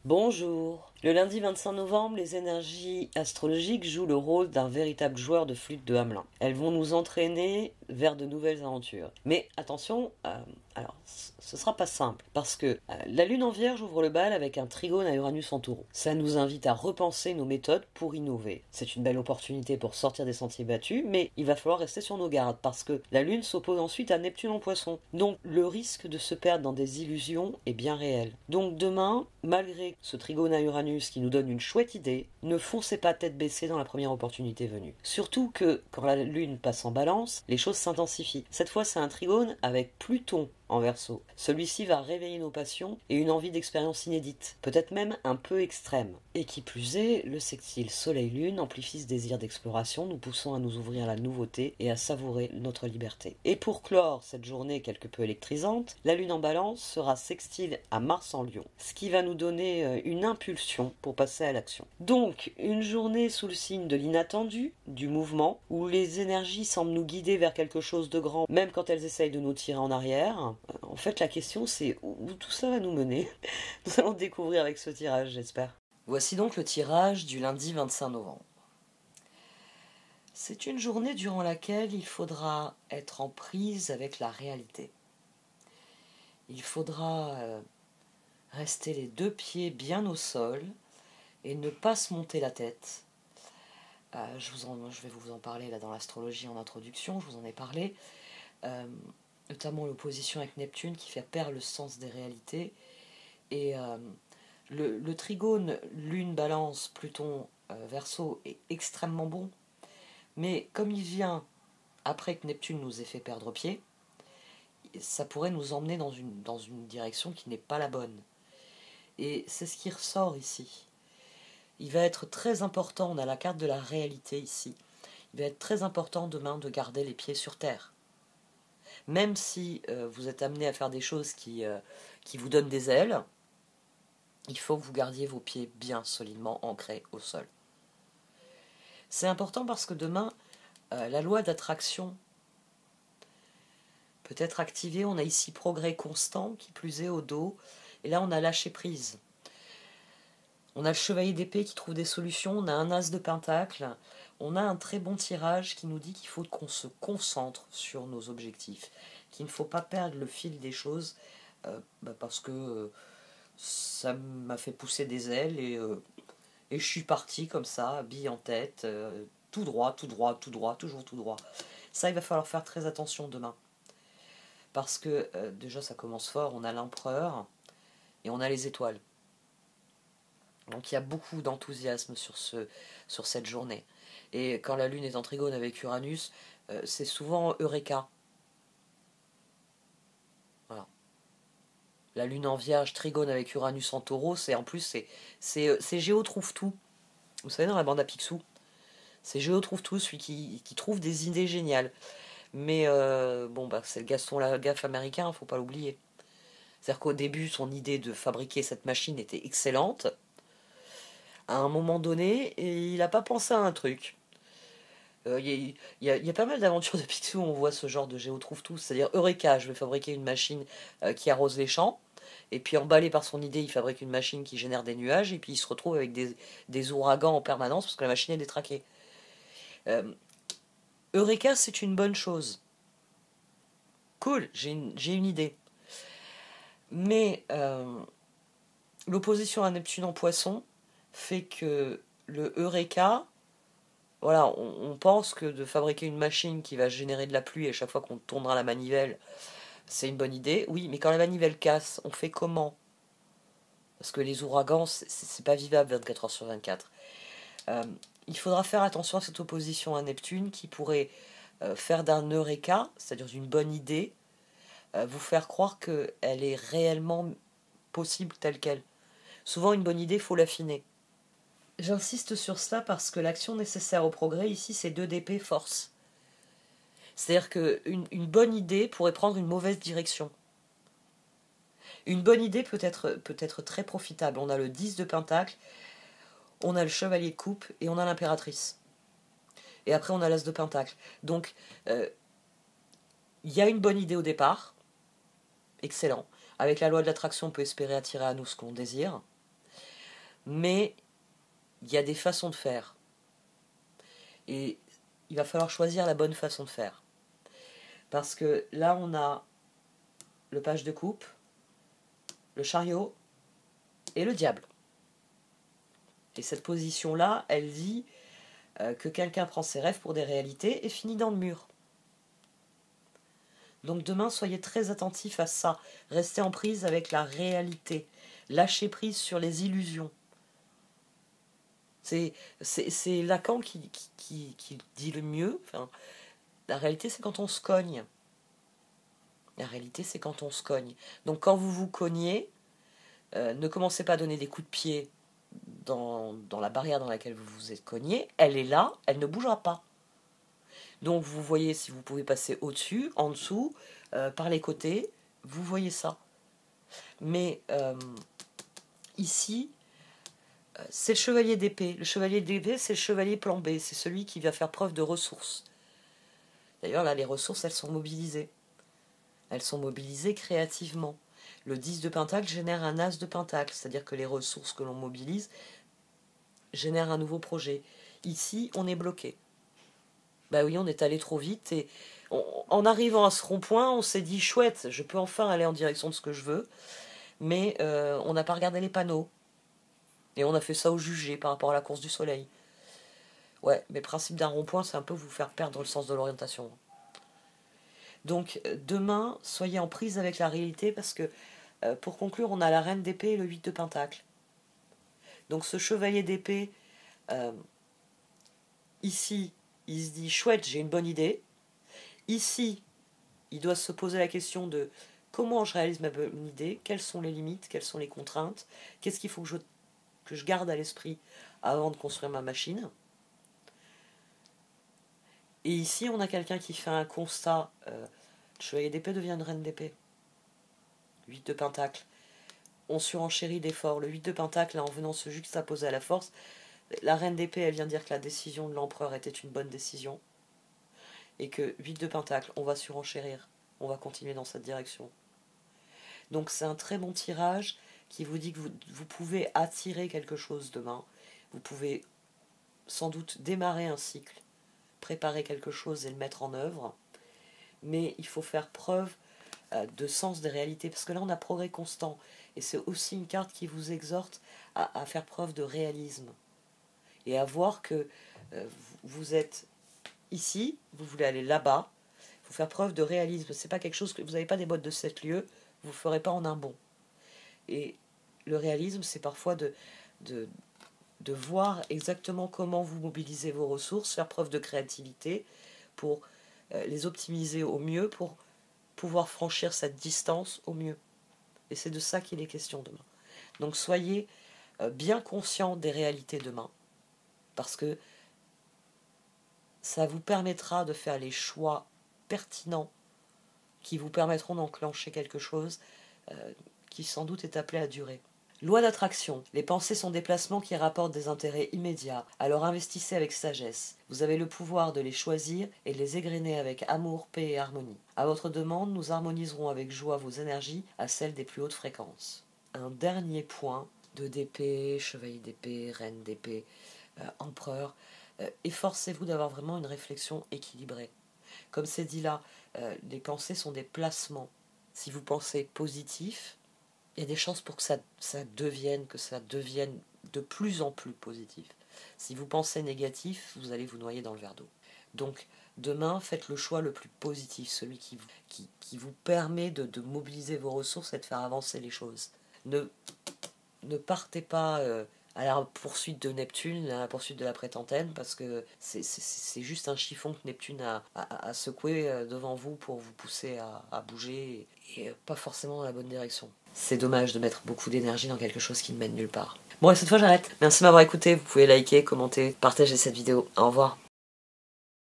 Bonjour. Le lundi 25 novembre, les énergies astrologiques jouent le rôle d'un véritable joueur de flûte de Hamelin. Elles vont nous entraîner vers de nouvelles aventures. Mais attention, ce sera pas simple, parce que la lune en vierge ouvre le bal avec un trigone à Uranus en taureau. Ça nous invite à repenser nos méthodes pour innover. C'est une belle opportunité pour sortir des sentiers battus, mais il va falloir rester sur nos gardes, parce que la lune s'oppose ensuite à Neptune en poisson. Donc le risque de se perdre dans des illusions est bien réel. Donc demain, malgré ce trigone à Uranus qui nous donne une chouette idée, ne foncez pas tête baissée dans la première opportunité venue. Surtout que, quand la lune passe en balance, les choses s'intensifient. Cette fois, c'est un trigone avec Pluton en Verseau. Celui-ci va réveiller nos passions et une envie d'expérience inédite, peut-être même un peu extrême. Et qui plus est, le sextile Soleil-Lune amplifie ce désir d'exploration, nous poussant à nous ouvrir à la nouveauté et à savourer notre liberté. Et pour clore cette journée quelque peu électrisante, la Lune en Balance sera sextile à Mars en Lion, ce qui va nous donner une impulsion pour passer à l'action. Donc, une journée sous le signe de l'inattendu, du mouvement, où les énergies semblent nous guider vers quelque chose de grand, même quand elles essayent de nous tirer en arrière. En fait, la question c'est où tout ça va nous mener. Nous allons le découvrir avec ce tirage, j'espère. Voici donc le tirage du lundi 25 novembre. C'est une journée durant laquelle il faudra être en prise avec la réalité. Il faudra rester les deux pieds bien au sol et ne pas se monter la tête. Je vais vous en parler là dans l'astrologie en introduction, je vous en ai parlé. Notamment l'opposition avec Neptune qui fait perdre le sens des réalités. Et le trigone Lune Balance Pluton Verseau est extrêmement bon, mais comme il vient après que Neptune nous ait fait perdre pied, ça pourrait nous emmener dans une direction qui n'est pas la bonne. Et c'est ce qui ressort ici. Il va être très important, on a la carte de la réalité ici, il va être très important demain de garder les pieds sur terre. Même si vous êtes amené à faire des choses qui vous donnent des ailes, il faut que vous gardiez vos pieds bien solidement ancrés au sol. C'est important parce que demain, la loi d'attraction peut être activée. On a ici progrès constant, qui plus est au dos, et là on a lâché prise. On a le chevalier d'épée qui trouve des solutions, on a un as de pentacle, on a un très bon tirage qui nous dit qu'il faut qu'on se concentre sur nos objectifs, qu'il ne faut pas perdre le fil des choses, parce que ça m'a fait pousser des ailes et je suis parti comme ça, bille en tête, tout droit, tout droit, tout droit, toujours tout droit. Ça, il va falloir faire très attention demain. Parce que déjà, ça commence fort, on a l'empereur et on a les étoiles. Donc il y a beaucoup d'enthousiasme sur cette journée. Et quand la Lune est en trigone avec Uranus, c'est souvent Eureka. Voilà. La Lune en Vierge, trigone avec Uranus en Taureau, c'est en plus c'est Géo trouve tout. Vous savez, dans la bande à Picsou, c'est Géo trouve tout, celui qui trouve des idées géniales. Mais c'est le Gaston Lagaffe américain, faut pas l'oublier. C'est-à-dire qu'au début, son idée de fabriquer cette machine était excellente. À un moment donné, et il n'a pas pensé à un truc. Il y a pas mal d'aventures de Picsou où on voit ce genre de Géo trouve tout. C'est-à-dire, Eureka, je vais fabriquer une machine qui arrose les champs. Et puis, emballé par son idée, il fabrique une machine qui génère des nuages. Et puis, il se retrouve avec des ouragans en permanence parce que la machine est détraquée. Eureka, c'est une bonne chose. Cool, j'ai une idée. Mais l'opposition à Neptune en Poisson fait que le Eureka, voilà, on pense que de fabriquer une machine qui va générer de la pluie à chaque fois qu'on tournera la manivelle, c'est une bonne idée. Oui, mais quand la manivelle casse, on fait comment? Parce que les ouragans, c'est pas vivable 24 heures sur 24. Il faudra faire attention à cette opposition à Neptune qui pourrait faire d'un Eureka, c'est-à-dire d'une bonne idée, vous faire croire qu'elle est réellement possible telle qu'elle. Souvent, une bonne idée, il faut l'affiner. J'insiste sur cela parce que l'action nécessaire au progrès, ici, c'est 2 d'épée force. C'est-à-dire qu'une bonne idée pourrait prendre une mauvaise direction. Une bonne idée peut être très profitable. On a le 10 de pentacle, on a le chevalier de coupe et on a l'impératrice. Et après, on a l'as de pentacle. Donc, il y a une bonne idée au départ. Excellent. Avec la loi de l'attraction, on peut espérer attirer à nous ce qu'on désire. Mais il y a des façons de faire. Et il va falloir choisir la bonne façon de faire. Parce que là, on a le page de coupe, le chariot et le diable. Et cette position-là, elle dit que quelqu'un prend ses rêves pour des réalités et finit dans le mur. Donc demain, soyez très attentifs à ça. Restez en prise avec la réalité. Lâchez prise sur les illusions. C'est Lacan qui dit le mieux. Enfin, la réalité, c'est quand on se cogne. La réalité, c'est quand on se cogne. Donc quand vous vous cognez, ne commencez pas à donner des coups de pied dans la barrière dans laquelle vous vous êtes cogné. Elle est là, elle ne bougera pas. Donc vous voyez si vous pouvez passer au-dessus, en dessous, par les côtés, vous voyez ça. Mais ici, c'est le chevalier d'épée. Le chevalier d'épée, c'est le chevalier plan B. C'est celui qui va faire preuve de ressources. D'ailleurs, là, les ressources, elles sont mobilisées. Elles sont mobilisées créativement. Le 10 de pentacle génère un as de pentacle, c'est-à-dire que les ressources que l'on mobilise génèrent un nouveau projet. Ici, on est bloqué. Bah oui, on est allé trop vite et en arrivant à ce rond-point, on s'est dit chouette, je peux enfin aller en direction de ce que je veux, mais on n'a pas regardé les panneaux et on a fait ça au jugé par rapport à la course du soleil. Ouais, mais le principe d'un rond-point, c'est un peu vous faire perdre le sens de l'orientation. Donc demain, soyez en prise avec la réalité parce que pour conclure, on a la reine d'épée et le 8 de pentacle. Donc ce chevalier d'épée, ici, il se dit chouette, j'ai une bonne idée. Ici, il doit se poser la question de comment je réalise ma bonne idée, quelles sont les limites, quelles sont les contraintes, qu'est-ce qu'il faut que je garde à l'esprit avant de construire ma machine. Et ici, on a quelqu'un qui fait un constat. Le chevalier d'épée devient une reine d'épée. 8 de pentacle. On surenchérit d'efforts. Le 8 de pentacle, en venant se juxtaposer à la force, la reine d'épée, elle vient dire que la décision de l'empereur était une bonne décision. Et que 8 de pentacle, on va surenchérir. On va continuer dans cette direction. Donc c'est un très bon tirage qui vous dit que vous pouvez attirer quelque chose demain. Vous pouvez sans doute démarrer un cycle, préparer quelque chose et le mettre en œuvre. Mais il faut faire preuve de sens des réalités. Parce que là, on a progrès constant. Et c'est aussi une carte qui vous exhorte à faire preuve de réalisme. Et à voir que vous êtes ici, vous voulez aller là-bas. Il faut faire preuve de réalisme. C'est pas quelque chose que vous n'avez pas des bottes de 7 lieues, vous ne le ferez pas en un bond. Et le réalisme, c'est parfois de voir exactement comment vous mobilisez vos ressources, faire preuve de créativité pour les optimiser au mieux, pour pouvoir franchir cette distance au mieux. Et c'est de ça qu'il est question demain. Donc soyez bien conscients des réalités demain, parce que ça vous permettra de faire les choix pertinents qui vous permettront d'enclencher quelque chose qui sans doute est appelé à durer. Loi d'attraction. Les pensées sont des placements qui rapportent des intérêts immédiats, alors investissez avec sagesse. Vous avez le pouvoir de les choisir et de les égrener avec amour, paix et harmonie. À votre demande, nous harmoniserons avec joie vos énergies à celles des plus hautes fréquences. Un dernier point de d'épée, chevalier d'épée, reine d'épée, empereur. Efforcez-vous d'avoir vraiment une réflexion équilibrée. Comme c'est dit là, les pensées sont des placements. Si vous pensez positif, il y a des chances pour que ça devienne de plus en plus positif. Si vous pensez négatif, vous allez vous noyer dans le verre d'eau. Donc, demain, faites le choix le plus positif, celui qui vous permet de mobiliser vos ressources et de faire avancer les choses. Ne partez pas à la poursuite de Neptune, à la poursuite de la prétentaine, parce que c'est juste un chiffon que Neptune a secoué devant vous pour vous pousser à bouger, et pas forcément dans la bonne direction. C'est dommage de mettre beaucoup d'énergie dans quelque chose qui ne mène nulle part. Bon, et cette fois j'arrête. Merci de m'avoir écouté, vous pouvez liker, commenter, partager cette vidéo. Au revoir.